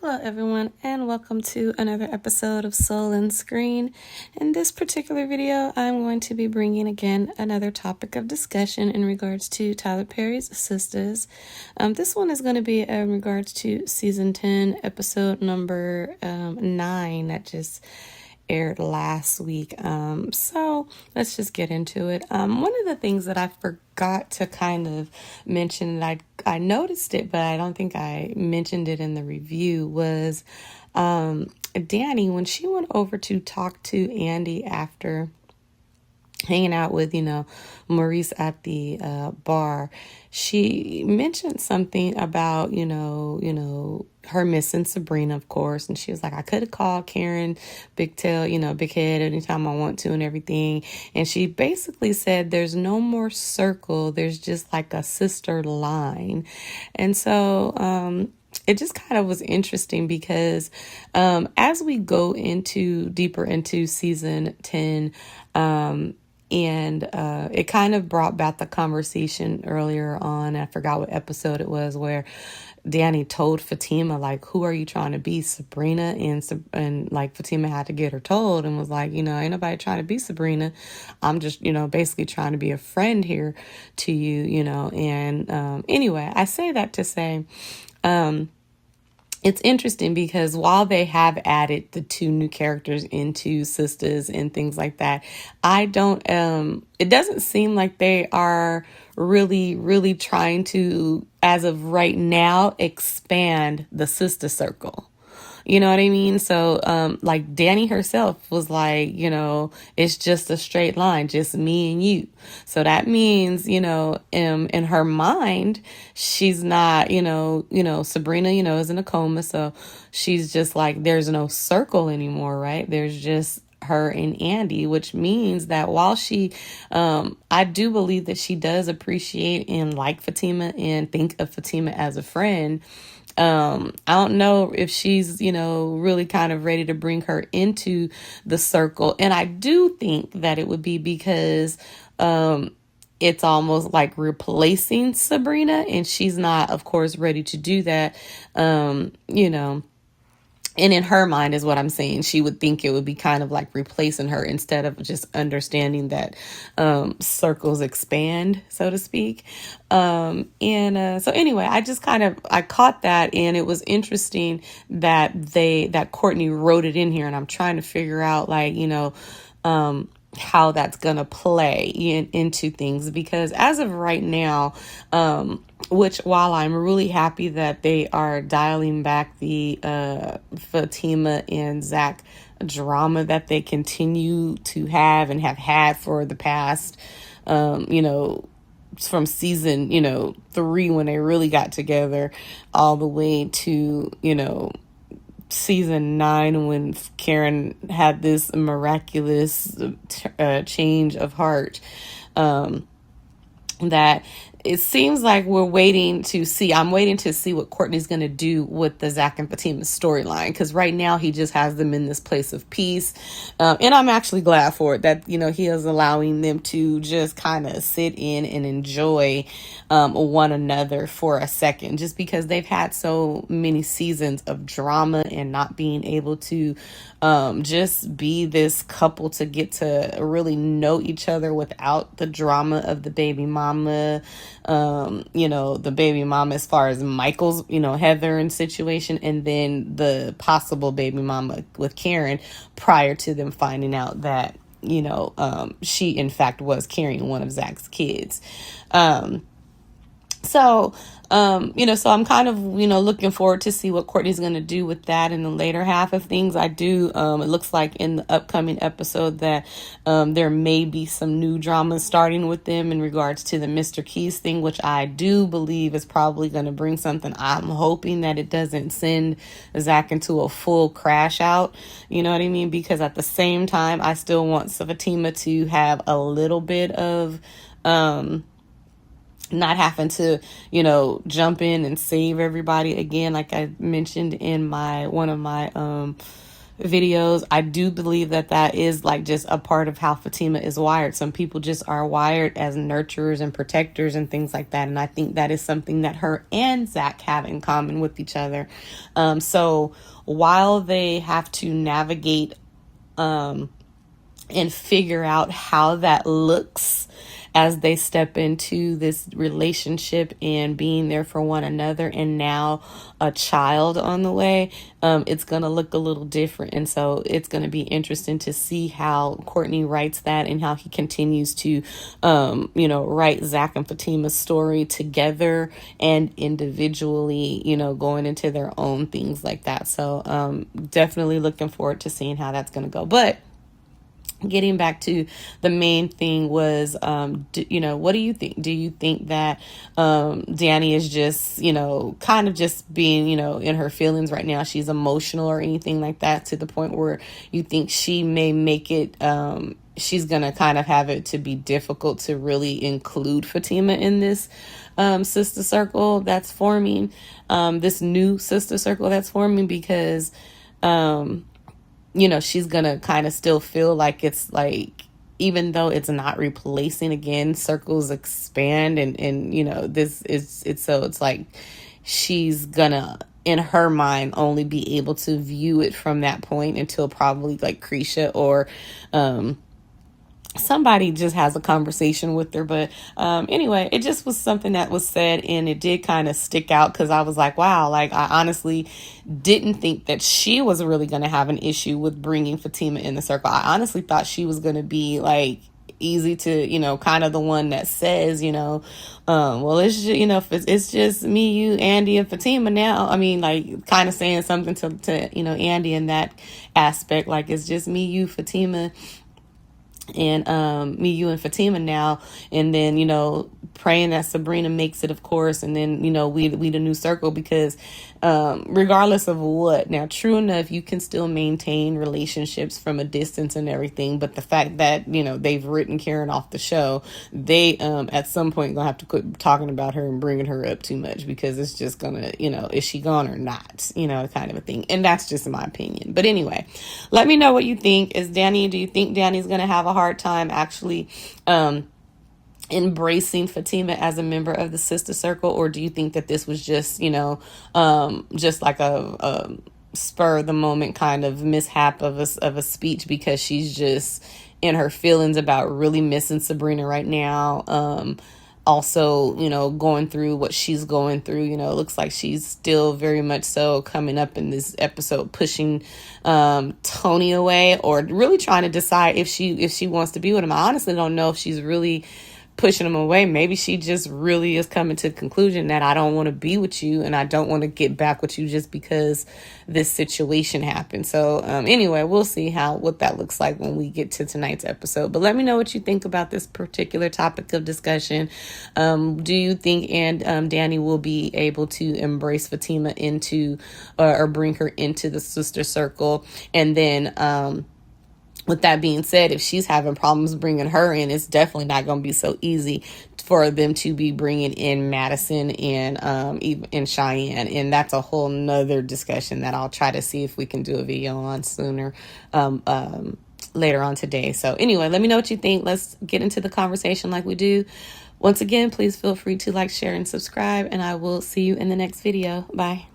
Hello everyone, and welcome to another episode of Soul and Screen. In this particular video, I'm going to be bringing again another topic of discussion in regards to Tyler Perry's Sistas. This one is going to be in regards to season 10, episode number 9 that just aired last week. So let's just get into it. One of the things that I forgot to kind of mention, that I noticed it, but I don't think I mentioned it in the review, was Danni, when she went over to talk to Andy after hanging out with, Maurice at the bar, she mentioned something about, her missing Sabrina, of course. And she was like, I could have called Karen Big Tail, Big Head anytime I want to and everything. And she basically said there's no more circle. There's just like a sister line. And so, it just kind of was interesting because as we go deeper into season 10, and it kind of brought back the conversation earlier on. I forgot what episode it was where Danni told Fatima, like, who are you trying to be, Sabrina? And like Fatima had to get her told and was like, ain't nobody trying to be Sabrina. I'm just, basically trying to be a friend here to you, And anyway, I say that to say, it's interesting because while they have added the 2 new characters into Sistas and things like that, it doesn't seem like they are really trying to, as of right now, expand the Sista Circle. You know what I mean? So, like Danni herself was like, it's just a straight line, just me and you. So that means, in her mind, she's not, Sabrina, is in a coma. So she's just like, there's no circle anymore, right? There's just her and Andy, which means that while she, I do believe that she does appreciate and like Fatima and think of Fatima as a friend. I don't know if she's, really kind of ready to bring her into the circle. And I do think that it would be because, it's almost like replacing Sabrina, and she's not, of course, ready to do that. And in her mind is what I'm saying. She would think it would be kind of like replacing her instead of just understanding that circles expand, so to speak. So anyway, I caught that, and it was interesting that Courtney wrote it in here, and I'm trying to figure out how that's going to play into things, because as of right now, which while I'm really happy that they are dialing back the Fatima and Zach drama that they continue to have and have had for the past, from season, 3 when they really got together all the way to, season 9 when Karen had this miraculous change of heart, that it seems like I'm waiting to see what Courtney's going to do with the Zach and Fatima storyline, because right now he just has them in this place of peace, and I'm actually glad for it, that he is allowing them to just kind of sit in and enjoy one another for a second, just because they've had so many seasons of drama and not being able to just be this couple to get to really know each other without the drama of the baby mama, the baby mama as far as Michael's, Heather and situation, and then the possible baby mama with Karen prior to them finding out that, she in fact was carrying one of Zach's kids. So I'm kind of, looking forward to see what Courtney's going to do with that in the later half of things. I do, it looks like in the upcoming episode that there may be some new drama starting with them in regards to the Mr. Keys thing, which I do believe is probably going to bring something. I'm hoping that it doesn't send Zach into a full crash out, you know what I mean? Because at the same time, I still want Fatima to have a little bit of, not having to, jump in and save everybody again, like I mentioned in one of my videos. I do believe that that is like just a part of how Fatima is wired. Some people just are wired as nurturers and protectors and things like that. And I think that is something that her and Zach have in common with each other. So while they have to navigate and figure out how that looks as they step into this relationship and being there for one another, and now a child on the way, it's going to look a little different. And so it's going to be interesting to see how Courtney writes that and how he continues to, write Zach and Fatima's story together and individually, going into their own things like that. So definitely looking forward to seeing how that's going to go. But getting back to the main thing was, what do you think? Do you think that Danni is just, kind of just being, in her feelings right now? She's emotional or anything like that, to the point where you think she may make it, she's going to kind of have it to be difficult to really include Fatima in this sister circle that's forming, this new sister circle that's forming, because she's gonna kind of still feel like it's like, even though it's not replacing, again, circles expand, and it's like she's gonna, in her mind, only be able to view it from that point until probably like Krisha or somebody just has a conversation with her. But anyway, it just was something that was said, and it did kind of stick out, because I was like, wow, like I honestly didn't think that she was really going to have an issue with bringing Fatima in the circle. I honestly thought she was going to be like easy to, kind of the one that says, well, it's just, it's just me, you, Andy, and Fatima now. I mean, like kind of saying something to Andy in that aspect, like it's just me, you, Fatima, and me, you, and Fatima now. And then praying that Sabrina makes it, of course, and then we the new circle, because regardless of what, now true enough, you can still maintain relationships from a distance and everything, but the fact that they've written Karen off the show, they at some point gonna have to quit talking about her and bringing her up too much, because it's just gonna, is she gone or not, kind of a thing. And that's just my opinion. But anyway, let me know what you think. Do you think Danni's gonna have a hard time actually embracing Fatima as a member of the sister circle, or do you think that this was just just like a spur of the moment kind of mishap of a speech, because she's just in her feelings about really missing Sabrina right now, also going through what she's going through? It looks like she's still very much so coming up in this episode pushing Tony away, or really trying to decide if she wants to be with him. I honestly don't know if she's really pushing him away. Maybe she just really is coming to the conclusion that I don't want to be with you, and I don't want to get back with you just because this situation happened. So anyway, we'll see what that looks like when we get to tonight's episode. But let me know what you think about this particular topic of discussion. Do you think Danni will be able to embrace Fatima into or bring her into the sister circle? And then with that being said, if she's having problems bringing her in, it's definitely not going to be so easy for them to be bringing in Madison and even Cheyenne. And that's a whole nother discussion that I'll try to see if we can do a video on sooner, later on today. So anyway, let me know what you think. Let's get into the conversation like we do. Once again, please feel free to like, share, and subscribe, and I will see you in the next video. Bye.